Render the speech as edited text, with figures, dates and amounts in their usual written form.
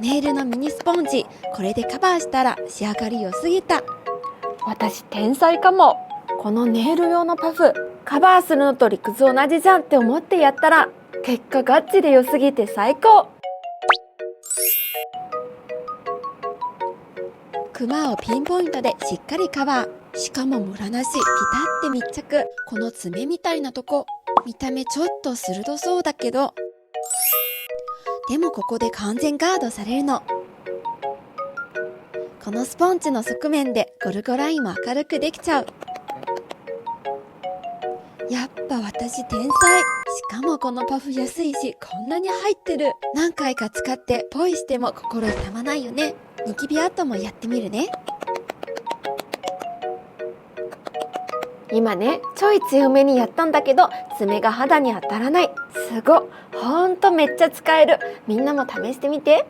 ネイルのミニスポンジ、これでカバーしたら仕上がり良すぎた。私天才かも。このネイル用のパフカバーするのと理屈同じじゃんって思ってやったら結果ガチで良すぎて最高。クマをピンポイントでしっかりカバー。しかもムラなし、ピタって密着。この爪みたいなとこ、見た目ちょっと鋭そうだけど、でもここで完全ガードされるの。このスポンジの側面でゴルゴラインも明るくできちゃう。やっぱ私天才。しかもこのパフ安いし、こんなに入ってる。何回か使ってポイしても心痛まないよね。ニキビ跡もやってみるね。今ねちょい強めにやったんだけど爪が肌に当たらない。すごっ、ほんとめっちゃ使える。みんなも試してみて。